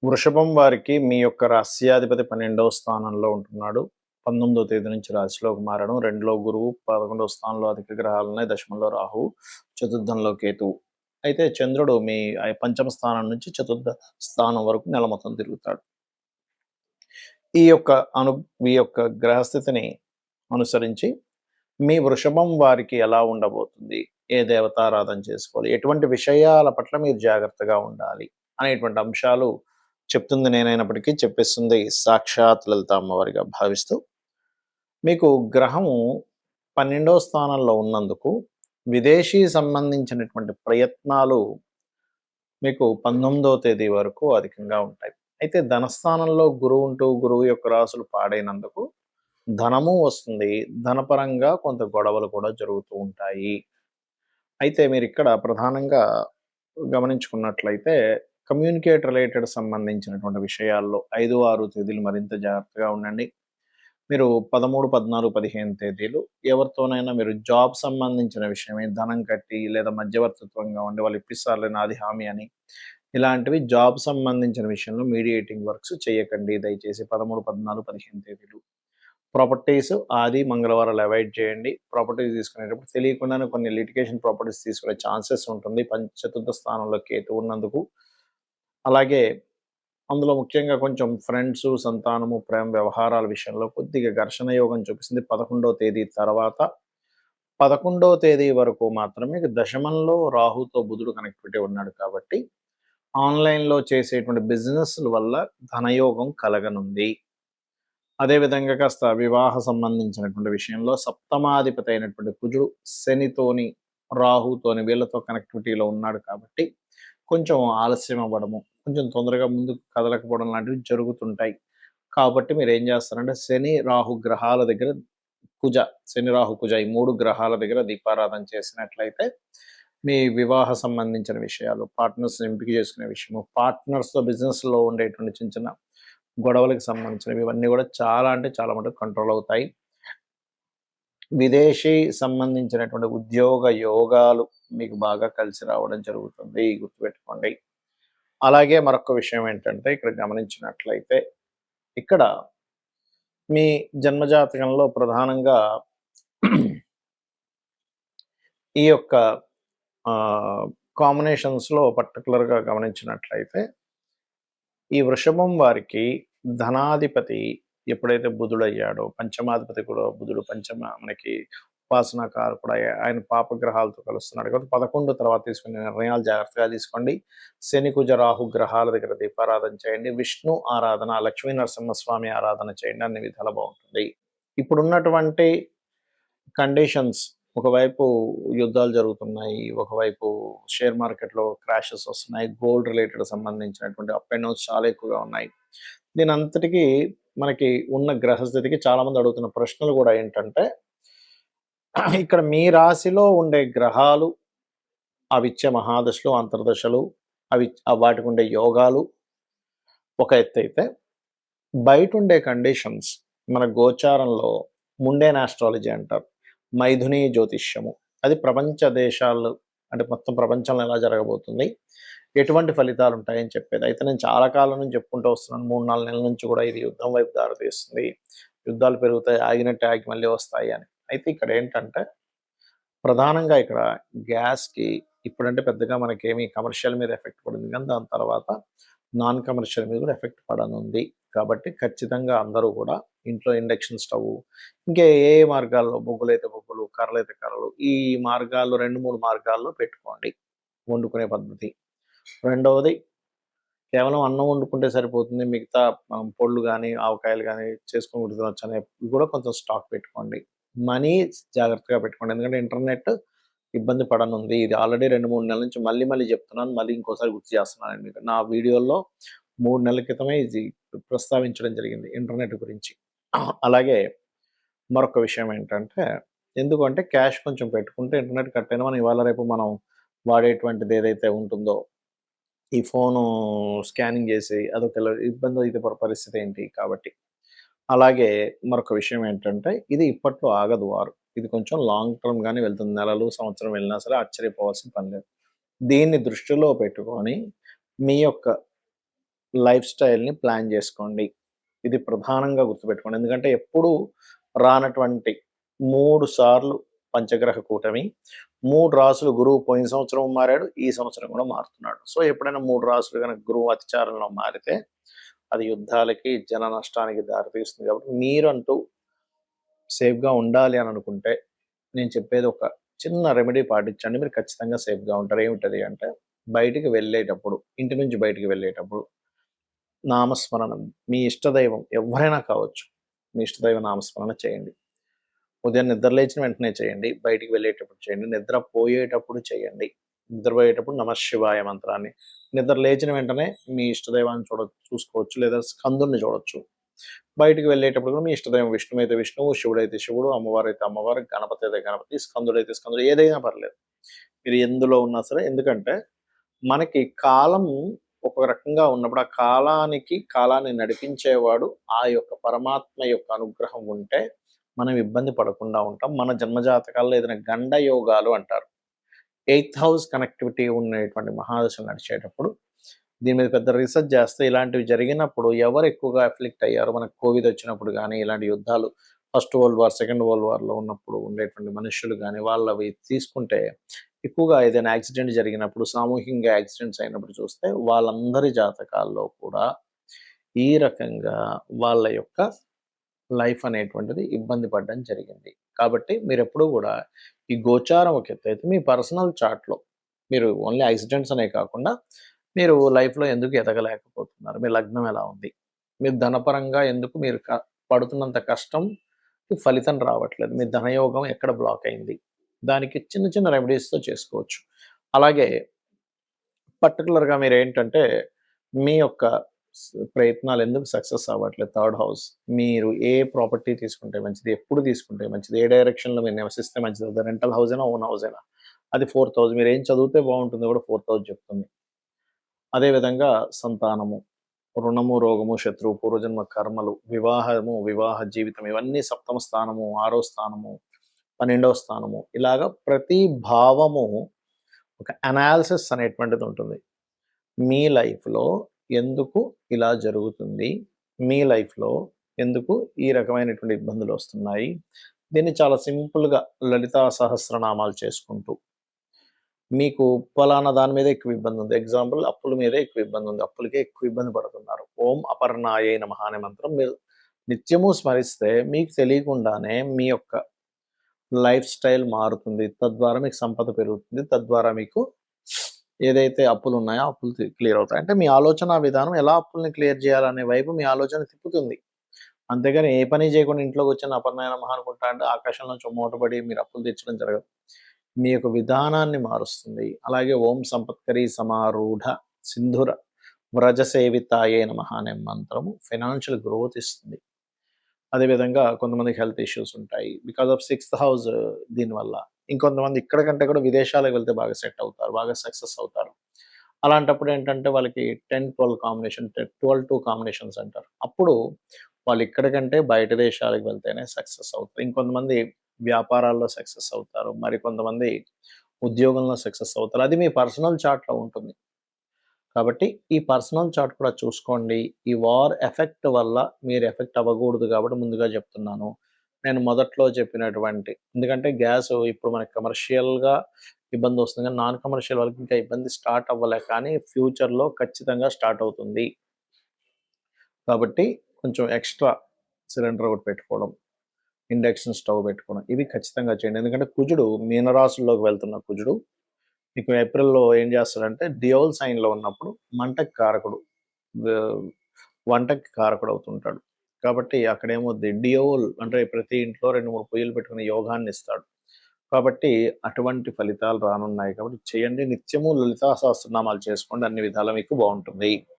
వృషభం వారికి మీ యొక్క రాస్యాధిపతి 12వ స్థానంలో ఉంటున్నాడు. 19వ తేదీ నుంచి రాశిలోకి మారడం. 2లో గురువు, 11వ స్థానంలో అధిక గ్రహాలున్నాయి. దశమంలో రాహువు, చతుర్థంలో కేతువు. అయితే చంద్రుడు మీ పంచమ స్థానం నుంచి చతుర్థ స్థానం వరకు నెల మొత్తం తిరుగుతాడు. ఈ యొక్క ఈ యొక్క గ్రహస్థితిని అనుసరించి మీ వృషభం వారికి ఎలా ఉండబోతుంది, ఏ దేవతారాధన చేసుకోవాలి, ఎటువంటి విషయాల పట్ల మీరు జాగ్రత్తగా ఉండాలి అనేటువంటి అంశాలు చెప్తుంది నేనైనప్పటికీ చెప్పిస్తుంది సాక్షాత్ లలిత అమ్మవారిగా భావిస్తూ, మీకు గ్రహము 12వ స్థానంలో ఉన్నందుకు విదేశీ సంబంధించినటువంటి ప్రయత్నాలు మీకు 19వ తేదీ వరకు అధికంగా ఉంటాయి. అయితే ధనస్థానంలో గురువు ఉంటూ గురువు యొక్క రాసులు పాడైనందుకు ధనము వస్తుంది. ధనపరంగా కొంత గొడవలు కూడా జరుగుతూ ఉంటాయి. అయితే మీరు ఇక్కడ ప్రధానంగా గమనించుకున్నట్లయితే కమ్యూనికేట్ రిలేటెడ్ సంబంధించినటువంటి విషయాల్లో 5, 6 తేదీలు మరింత జాగ్రత్తగా ఉండండి. మీరు 13, 14, 15 తేదీలు ఎవరితోనైనా మీరు జాబ్ సంబంధించిన విషయమే ధనం కట్టి లేదా మధ్యవర్తిత్వంగా ఉండి వాళ్ళు ఇప్పిస్తారులే నాది హామీ అని ఇలాంటివి జాబ్ సంబంధించిన విషయంలో మీడియేటింగ్ వర్క్స్ చేయకండి దయచేసి 13, 14, 15 తేదీలు. ప్రాపర్టీస్ ఆది మంగళవారాలు అవాయిడ్ చేయండి. ప్రాపర్టీస్ తీసుకునేటప్పుడు తెలియకుండానే కొన్ని లిటిగేషన్ ప్రాపర్టీస్ తీసుకునే ఛాన్సెస్ ఉంటుంది చతుర్థ స్థానంలో కేతు ఉన్నందుకు. అలాగే అందులో ముఖ్యంగా కొంచెం ఫ్రెండ్స్, సంతానము, ప్రేమ వ్యవహారాల విషయంలో కొద్దిగా ఘర్షణ యోగం చూపిస్తుంది 11వ తేదీ తర్వాత. 11వ తేదీ వరకు మాత్రమే దశమంలో రాహుతో బుధుడు కనెక్టివిటీ ఉన్నాడు కాబట్టి ఆన్లైన్లో చేసేటువంటి బిజినెస్ల వల్ల ధనయోగం కలగనుంది. అదేవిధంగా కాస్త వివాహ సంబంధించినటువంటి విషయంలో సప్తమాధిపతి అయినటువంటి కుజుడు శనితోని, రాహుతోని వీళ్ళతో కనెక్టివిటీలో ఉన్నాడు కాబట్టి కొంచెం ఆలస్యం అవ్వడము, కొంచెం తొందరగా ముందుకు కదలకపోవడం లాంటివి జరుగుతుంటాయి. కాబట్టి మీరు ఏం చేస్తారంటే శని, రాహు గ్రహాల దగ్గర శని, రాహు, కుజ ఈ 3 గ్రహాల దగ్గర దీపారాధన చేసినట్లయితే మీ వివాహ సంబంధించిన విషయాలు, పార్ట్నర్స్ ఎంపిక చేసుకునే విషయము, పార్ట్నర్స్తో బిజినెస్లో ఉండేటువంటి చిన్న చిన్న గొడవలకు సంబంధించినవి ఇవన్నీ కూడా చాలా అంటే చాలా మటుకు కంట్రోల్ అవుతాయి. విదేశీ సంబంధించినటువంటి ఉద్యోగ యోగాలు మీకు బాగా కలిసి రావడం జరుగుతుంది, గుర్తుపెట్టుకోండి. అలాగే మరొక విషయం ఏంటంటే ఇక్కడ గమనించినట్లయితే ఇక్కడ మీ జన్మజాతకంలో ప్రధానంగా ఈ యొక్క కాంబినేషన్స్లో పర్టికులర్గా గమనించినట్లయితే ఈ వృషభం వారికి ధనాధిపతి ఎప్పుడైతే బుధుడయ్యాడో, పంచమాధిపతి కూడా బుధుడు మనకి ఉపాసనాకారకుడు ఆయన పాపగ్రహాలతో కలుస్తున్నాడు కాబట్టి 11 తర్వాత తీసుకునే నిర్ణయాలు జాగ్రత్తగా తీసుకోండి. శని, కుజ, రాహు గ్రహాల దగ్గర దీపారాధన చేయండి. విష్ణు ఆరాధన, లక్ష్మీ నరసింహస్వామి ఆరాధన చేయండి. అన్ని విధాలు బాగుంటుంది. ఇప్పుడున్నటువంటి కండిషన్స్, ఒకవైపు యుద్ధాలు జరుగుతున్నాయి, ఒకవైపు షేర్ మార్కెట్లో క్రాషెస్ వస్తున్నాయి, గోల్డ్ రిలేటెడ్ సంబంధించినటువంటి అప్ అండ్ డౌన్స్ చాలా ఎక్కువగా ఉన్నాయి. దీని అంతటికీ మనకి ఉన్న గ్రహస్థితికి చాలామంది అడుగుతున్న ప్రశ్నలు కూడా ఏంటంటే ఇక్కడ మీ రాశిలో ఉండే గ్రహాలు అవిచ్చే మహాదశలు, అంతర్దశలు, వాటికి ఉండే యోగాలు ఒక ఎత్తు అయితే బయట ఉండే కండిషన్స్ మన గోచారంలో ముండేన్ ఆస్ట్రాలజీ అంటారు, మైథుని జ్యోతిష్యము, అది ప్రపంచ దేశాలు అంటే మొత్తం ప్రపంచంలో ఎలా జరగబోతుంది, ఎటువంటి ఫలితాలు ఉంటాయని చెప్పేది. అయితే నేను చాలా కాలం నుంచి చెప్పుకుంటూ వస్తున్నాను, 3-4 నెలల నుంచి కూడా ఇది యుద్ధం వైపు దారితీస్తుంది, యుద్ధాలు పెరుగుతాయి, ఆగినట్టు ఆగి మళ్ళీ వస్తాయి అని. అయితే ఇక్కడ ఏంటంటే ప్రధానంగా ఇక్కడ గ్యాస్కి ఇప్పుడంటే పెద్దగా మనకేమీ కమర్షియల్ మీద ఎఫెక్ట్ పడింది, కానీ దాని తర్వాత నాన్ కమర్షియల్ మీద కూడా ఎఫెక్ట్ పడనుంది. కాబట్టి ఖచ్చితంగా అందరూ కూడా ఇంట్లో ఇండక్షన్ స్టవ్, ఇంకా ఏ మార్గాల్లో బొగ్గులైతే బొగ్గులు, కర్రలైతే కర్రలు, ఈ మార్గాల్లో 2-3 మార్గాల్లో పెట్టుకోండి వండుకునే పద్ధతి. రెండవది కేవలం అన్నం వండుకుంటే సరిపోతుంది, మిగతా పొళ్ళు కానీ ఆవకాయలు కానీ చేసుకొని తినొచ్చు అనే కూడా కొంచెం స్టాక్ పెట్టుకోండి. మనీ జాగ్రత్తగా పెట్టుకోండి, ఎందుకంటే ఇంటర్నెట్ ఇబ్బంది పడనుంది. ఇది ఆల్రెడీ 2-3 నెలల నుంచి మళ్ళీ చెప్తున్నాను, మళ్ళీ ఇంకోసారి గుర్తు చేస్తున్నాను మీకు. నా వీడియోలో 3 నెలల క్రితమే ఇది ప్రస్తావించడం జరిగింది ఇంటర్నెట్ గురించి. అలాగే మరొక విషయం ఏంటంటే ఎందుకంటే క్యాష్ కొంచెం పెట్టుకుంటే ఇంటర్నెట్ కట్ అయినా మనం ఇవాళ రేపు మనం వాడేటువంటిది ఏదైతే ఉంటుందో ఈ ఫోను స్కానింగ్ చేసి అదొక ఇబ్బంది అయితే పరిస్థితి ఏంటి కాబట్టి. అలాగే మరొక విషయం ఏంటంటే ఇది ఇప్పట్లో ఆగదు వారు, ఇది కొంచెం లాంగ్ టర్మ్గానే వెళ్తుంది, నెలలు సంవత్సరం వెళ్ళినా సరే ఆశ్చర్యపోవాల్సిన పని లేదు. దీన్ని దృష్టిలో పెట్టుకొని మీ యొక్క లైఫ్ స్టైల్‌ని ప్లాన్ జేసుకోండి. ఇది ప్రధానంగా గుర్తుపెట్టుకోండి. ఎందుకంటే ఎప్పుడూ రానటువంటి 3 సార్లు పంచగ్రహ కూటమి. 3 రాసులు గురువు పోయిన సంవత్సరం మారాడు. ఈ సంవత్సరం కూడా మారుతున్నాడు. సో, ఎప్పుడైనా 3 రాసులు గనక గురువు అతిచారంలో మారితే అది యుద్ధాలకి, జన నష్టానికి దారితీస్తుంది. కాబట్టి మీరంటూ సేఫ్‌గా ఉండాలి అని అనుకుంటే నేను చెప్పేది ఒక చిన్న రెమెడీ పాటించండి. మీరు ఖచ్చితంగా సేఫ్‌గా ఉంటారు. ఏమిటది అంటే బయటికి వెళ్ళేటప్పుడు, ఇంటి నుంచి బయటికి వెళ్ళేటప్పుడు నామస్మరణం మీ ఇష్టదైవం ఎవ్వరైనా కావచ్చు. మీ ఇష్టదైవ నామస్మరణ చేయండి. ఉదయం నిద్ర లేచిన వెంటనే చేయండి. బయటికి వెళ్ళేటప్పుడు చేయండి. నిద్రపోయేటప్పుడు చేయండి. నిద్రపోయేటప్పుడు నమఃశివాయ మంత్రాన్ని. నిద్ర లేచిన వెంటనే మీ ఇష్టదైవాన్ని చూసుకోవచ్చు. లేదా స్కందుడిని చూడొచ్చు. బయటికి వెళ్ళేటప్పుడు కూడా మీ ఇష్టదైవం విష్ణువు అయితే విష్ణువు, శివుడైతే శివుడు, అమ్మవారైతే అమ్మవారు, గణపతి అయితే గణపతి, స్కందుడైతే స్కందుడు ఏదైనా పర్లేదు. మీరు ఎందులో ఉన్నా సరే ఎందుకంటే మనకి కాలం ఒక రకంగా ఉన్నప్పుడు ఆ కాలాన్ని నడిపించేవాడు ఆ యొక్క పరమాత్మ యొక్క అనుగ్రహం ఉంటే మనం ఇబ్బంది పడకుండా ఉంటాం. మన జన్మజాతకాల్లో ఏదైనా గండ యోగాలు అంటారు. ఎయిత్ హౌస్ కనెక్టివిటీ ఉన్నటువంటి మహాదశలు నడిచేటప్పుడు దీని మీద పెద్ద రీసెర్చ్ చేస్తే ఇలాంటివి జరిగినప్పుడు ఎవరు ఎక్కువగా అఫ్లిక్ట్ అయ్యారు, మనకు కోవిడ్ వచ్చినప్పుడు కానీ ఇలాంటి యుద్ధాలు first world war, second world వార్లో ఉన్నప్పుడు ఉండేటువంటి మనుషులు కానీ వాళ్ళవి తీసుకుంటే ఎక్కువగా ఏదైనా యాక్సిడెంట్ జరిగినప్పుడు, సామూహికంగా యాక్సిడెంట్స్ అయినప్పుడు చూస్తే వాళ్ళందరి జాతకాల్లో కూడా ఈ రకంగా వాళ్ళ యొక్క లైఫ్ అనేటువంటిది ఇబ్బంది పడడం జరిగింది. కాబట్టి మీరెప్పుడూ గూడా ఈ గోచారం ఒక ఎత్తైతే మీ పర్సనల్ చార్ట్‌లో మీరు ఓన్లీ యాక్సిడెంట్స్ అనే కాకుండా మీరు లైఫ్‌లో ఎందుకు ఎదగలేకపోతున్నారు? మీ లగ్నం ఎలా ఉంది? మీరు ధనపరంగా ఎందుకు మీరు పడుతున్నంత కష్టంకి ఫలితం రావట్లేదు? మీ ధనయోగం ఎక్కడ బ్లాక్ అయింది? దానికి చిన్న చిన్న రెమెడీస్‌తో చేసుకోవచ్చు. అలాగే పర్టిక్యులర్‌గా మీరేంటంటే మీ యొక్క ప్రయత్నాలు ఎందుకు సక్సెస్ అవ్వట్లేదు? Third house. మీరు ఏ ప్రాపర్టీ తీసుకుంటే మంచిది? ఎప్పుడు తీసుకుంటే మంచిది? ఏ డైరెక్షన్‌లో మీరు నివసిస్తే మంచిది? అది రెంటల్ హౌస్ అయినా, ఓన్ హౌస్ అయినా. అది 4,000 మీరేం చదివితే బావుంటుందో కూడా 4,000 చెప్తుంది. అదేవిధంగా సంతానము, రుణము, రోగము, శత్రువు, పూర్వజన్మ కర్మలు, వివాహము, వివాహ జీవితం ఇవన్నీ సప్తమ స్థానము, 6వ స్థానము, 12వ స్థానము ఇలాగ ప్రతి భావము ఒక అనాలిసిస్ అనేటువంటిది ఉంటుంది. మీ లైఫ్‌లో ఎందుకు ఇలా జరుగుతుంది? మీ లైఫ్‌లో ఎందుకు ఈ రకమైనటువంటి ఇబ్బందులొస్తున్నాయి? దీన్ని చాలా సింపుల్‌గా లలితా సహస్రనామాలు చేసుకుంటూ మీకు పలానా దాని మీద ఎక్కువ ఇబ్బందుంది. ఎగ్జాంపుల్ అప్పుల మీదే ఎక్కువ ఇబ్బందుంది. అప్పులకే ఎక్కువ ఇబ్బంది పడుతున్నారు. ఓం అపర్ణాయై నమః అనే మంత్రం మీరు నిత్యము స్మరిస్తే మీకు తెలియకుండానే మీ యొక్క లైఫ్ స్టైల్ మారుతుంది. తద్వారా మీకు సంపద పెరుగుతుంది. తద్వారా మీకు ఏదైతే అప్పులున్నాయో అప్పులు క్లియర్ అవుతాయి. అంటే మీ ఆలోచనా విధానం ఎలా అప్పుల్ని క్లియర్ చేయాలనే వైపు మీ ఆలోచన తిప్పుతుంది. అంతేగాని ఏ పని చేయకుండా ఇంట్లో కూర్చొని అపర్ణాయ నమః అనుకుంటా అంటే ఆకాశం నుంచి మూటపడి మీరు అప్పులు తెచ్చడం జరగదు. మీ యొక్క విధానాన్ని మారుస్తుంది. అలాగే ఓం సంపత్కరీ సమారూఢ సింధుర వ్రజసేవితాయే నమః అనే మంత్రము ఫైనాన్షియల్ గ్రోత్ ఇస్తుంది. అదేవిధంగా కొంతమందికి హెల్త్ ఇష్యూస్ ఉంటాయి. బికాజ్ ఆఫ్ సిక్స్త్ హౌస్ దీనివల్ల. ఇంకొంతమంది ఇక్కడ కంటే కూడా విదేశాలకు వెళ్తే బాగా సెట్ అవుతారు. బాగా సక్సెస్ అవుతారు. అలాంటప్పుడు ఏంటంటే వాళ్ళకి 10, 12 కాంబినేషన్ 12, 2 కాంబినేషన్స్ అంటారు. అప్పుడు వాళ్ళు ఇక్కడ కంటే బయట దేశాలకు వెళ్తేనే సక్సెస్ అవుతారు. ఇంకొంతమంది వ్యాపారాల్లో సక్సెస్ అవుతారు. మరికొంతమంది ఉద్యోగంలో సక్సెస్ అవుతారు. అది మీ పర్సనల్ చార్ట్‌లో ఉంటుంది. కాబట్టి ఈ పర్సనల్ చార్ట్ కూడా చూసుకోండి. ఈ వార్ ఎఫెక్ట్ వల్ల మీరు ఎఫెక్ట్ అవ్వకూడదు కాబట్టి ముందుగా చెప్తున్నాను. నేను మొదట్లో చెప్పినటువంటి ఎందుకంటే గ్యాస్ ఇప్పుడు మనకి కమర్షియల్‌గా ఇబ్బందొస్తుంది గానీ, నాన్ కమర్షియల్ వాళ్ళకి ఇంకా ఇబ్బంది స్టార్ట్ అవ్వలే కానీ ఫ్యూచర్‌లో ఖచ్చితంగా స్టార్ట్ అవుతుంది. కాబట్టి కొంచెం ఎక్స్‌ట్రా సిలిండర్ ఒకటి పెట్టుకోవడం, ఇండక్షన్ స్టవ్ పెట్టుకోవడం ఇవి ఖచ్చితంగా చేయండి. ఎందుకంటే కుజుడు మీనరాశుల్లోకి వెళ్తున్న కుజుడు మీకు ఏప్రిల్‌లో ఏం చేస్తాడంటే డియోల్ సైన్‌లో ఉన్నప్పుడు మంటకి కారకుడు. ఆహ్, వంటకి కారకుడవుతుంటాడు. కాబట్టి అక్కడేమవుద్ది డియోల్ అంటే ప్రతి ఇంట్లో 2, 3 పొయ్యిలు పెట్టుకునే యోగాన్నిస్తాడు. కాబట్టి అటువంటి ఫలితాలు రానున్నాయి కాబట్టి చేయండి. నిత్యము లలితా సహస్రనామాలు చేసుకోండి. అన్ని విధాలా మీకు బావుంటుంది.